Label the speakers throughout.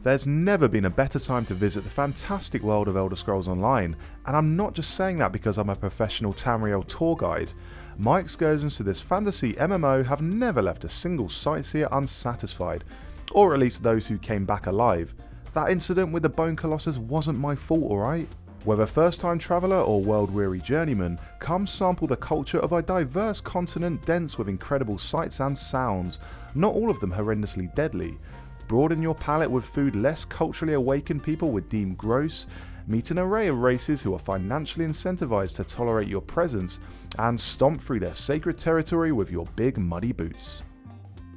Speaker 1: There's never been a better time to visit the fantastic world of Elder Scrolls Online, and I'm not just saying that because I'm a professional Tamriel tour guide. My excursions to this fantasy MMO have never left a single sightseer unsatisfied, or at least those who came back alive. That incident with the Bone Colossus wasn't my fault, alright? Whether first time traveller or world weary journeyman, come sample the culture of a diverse continent dense with incredible sights and sounds, not all of them horrendously deadly. Broaden your palate with food less culturally awakened people would deem gross, meet an array of races who are financially incentivized to tolerate your presence, and stomp through their sacred territory with your big muddy boots.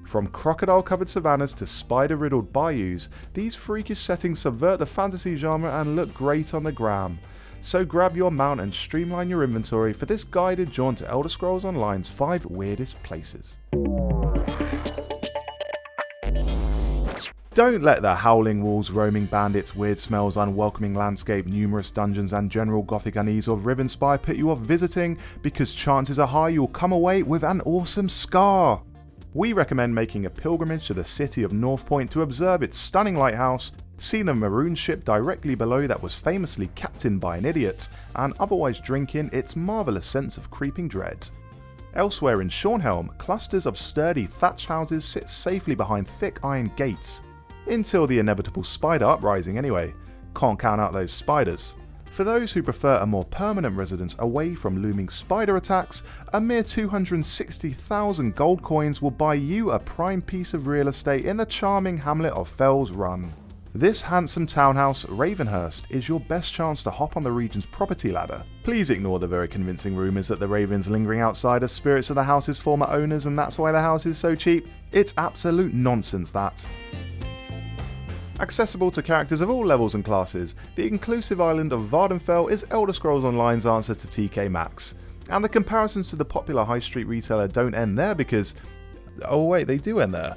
Speaker 1: From crocodile-covered savannas to spider-riddled bayous, these freakish settings subvert the fantasy genre and look great on the gram. So grab your mount and streamline your inventory for this guided jaunt to Elder Scrolls Online's 5 weirdest places. Don't let the howling walls, roaming bandits, weird smells, unwelcoming landscape, numerous dungeons and general gothic unease of Rivenspire put you off visiting, because chances are high you'll come away with an awesome scar. We recommend making a pilgrimage to the city of Northpoint to observe its stunning lighthouse, see the maroon ship directly below that was famously captained by an idiot, and otherwise drink in its marvellous sense of creeping dread. Elsewhere in Shornhelm, clusters of sturdy thatched houses sit safely behind thick iron gates, until the inevitable spider uprising anyway. Can't count out those spiders. For those who prefer a more permanent residence away from looming spider attacks, a mere 260,000 gold coins will buy you a prime piece of real estate in the charming hamlet of Fell's Run. This handsome townhouse, Ravenhurst, is your best chance to hop on the region's property ladder. Please ignore the very convincing rumours that the ravens lingering outside are spirits of the house's former owners and that's why the house is so cheap. It's absolute nonsense, that. Accessible to characters of all levels and classes, the inclusive island of Vvardenfell is Elder Scrolls Online's answer to TK Maxx. And the comparisons to the popular high street retailer don't end there because... oh wait, they do end there.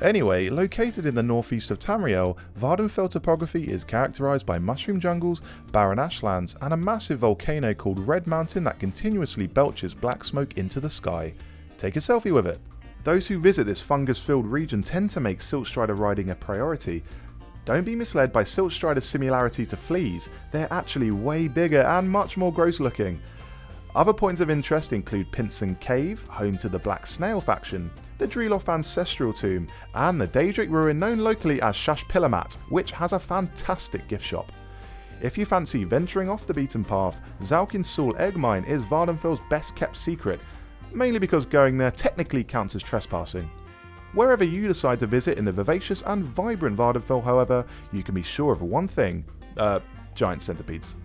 Speaker 1: Anyway, located in the northeast of Tamriel, Vvardenfell topography is characterised by mushroom jungles, barren ashlands, and a massive volcano called Red Mountain that continuously belches black smoke into the sky. Take a selfie with it. Those who visit this fungus-filled region tend to make Siltstrider riding a priority. Don't be misled by Siltstrider's similarity to fleas, they're actually way bigger and much more gross looking. Other points of interest include Pinson Cave, home to the Black Snail faction, the Dreloff Ancestral Tomb, and the Daedric Ruin known locally as Shashpillamat, which has a fantastic gift shop. If you fancy venturing off the beaten path, Zalkin Sul Egg Mine is Vvardenfell's best kept secret, mainly because going there technically counts as trespassing. Wherever you decide to visit in the vivacious and vibrant Vvardenfell, however, you can be sure of one thing, giant centipedes.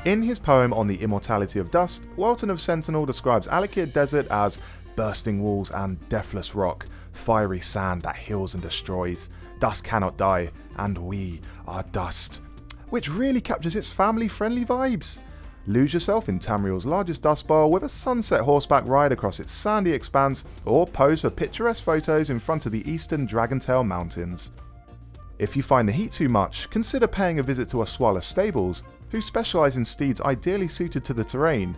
Speaker 1: In his poem on the immortality of dust, Welton of Sentinel describes Alik'r Desert as bursting walls and deathless rock, fiery sand that heals and destroys, dust cannot die, and we are dust, which really captures its family-friendly vibes. Lose yourself in Tamriel's largest dust bowl with a sunset horseback ride across its sandy expanse, or pose for picturesque photos in front of the eastern Dragontail Mountains. If you find the heat too much, consider paying a visit to Oswala Stables, who specialise in steeds ideally suited to the terrain.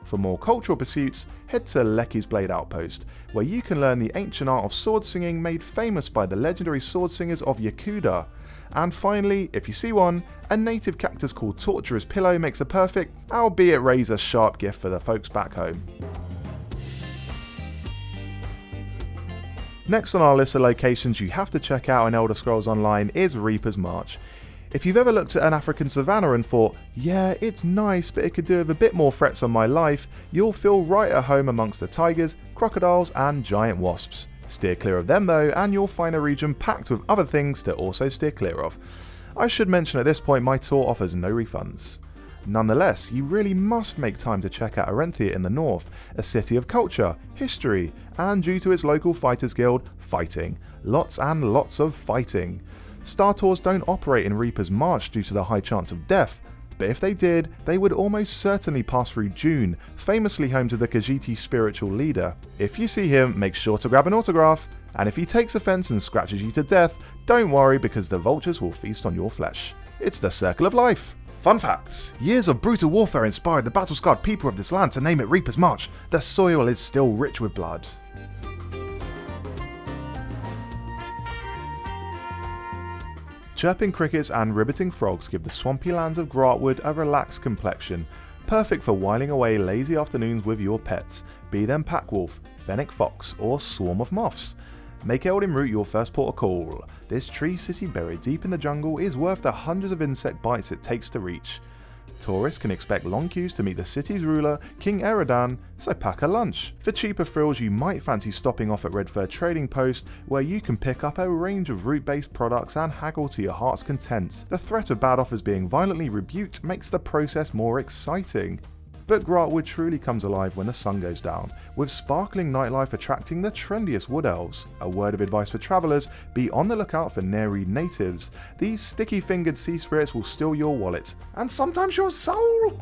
Speaker 1: For more cultural pursuits, head to Lecky's Blade Outpost, where you can learn the ancient art of sword singing made famous by the legendary sword singers of Yakuda. And finally, if you see one, a native cactus called Torturer's Pillow makes a perfect, albeit razor-sharp gift for the folks back home. Next on our list of locations you have to check out in Elder Scrolls Online is Reaper's March. If you've ever looked at an African savanna and thought, yeah, it's nice, but it could do with a bit more threats on my life, you'll feel right at home amongst the tigers, crocodiles, and giant wasps. Steer clear of them though, and you'll find a region packed with other things to also steer clear of. I should mention at this point my tour offers no refunds. Nonetheless, you really must make time to check out Arenthia in the north, a city of culture, history, and due to its local fighters guild, fighting. Lots and lots of fighting. Star Tours don't operate in Reaper's March due to the high chance of death, but if they did, they would almost certainly pass through June, famously home to the Khajiit spiritual leader. If you see him, make sure to grab an autograph, and if he takes offense and scratches you to death, don't worry because the vultures will feast on your flesh. It's the circle of life. Fun facts: years of brutal warfare inspired the battle-scarred people of this land to name it Reaper's March. The soil is still rich with blood. Chirping crickets and ribbiting frogs give the swampy lands of Grahtwood a relaxed complexion, perfect for whiling away lazy afternoons with your pets, be them packwolf, fennec fox, or swarm of moths. Make Elden Root your first port of call. This tree city buried deep in the jungle is worth the hundreds of insect bites it takes to reach. Tourists can expect long queues to meet the city's ruler, King Eridan, so pack a lunch. For cheaper thrills, you might fancy stopping off at Redfur Trading Post, where you can pick up a range of root-based products and haggle to your heart's content. The threat of bad offers being violently rebuked makes the process more exciting. But Grahtwood truly comes alive when the sun goes down, with sparkling nightlife attracting the trendiest wood elves. A word of advice for travellers, be on the lookout for Nereid natives. These sticky-fingered sea spirits will steal your wallet, and sometimes your soul!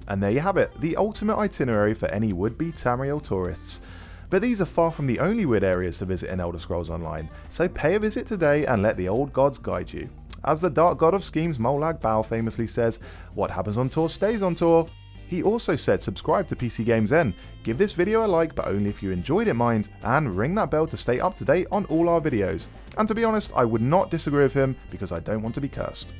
Speaker 1: And there you have it, the ultimate itinerary for any would-be Tamriel tourists. But these are far from the only weird areas to visit in Elder Scrolls Online, so pay a visit today and let the old gods guide you. As the dark god of schemes Molag Bal famously says, what happens on tour stays on tour. He also said subscribe to PCGamesN, give this video a like but only if you enjoyed it mind, and ring that bell to stay up to date on all our videos. And to be honest, I would not disagree with him because I don't want to be cursed.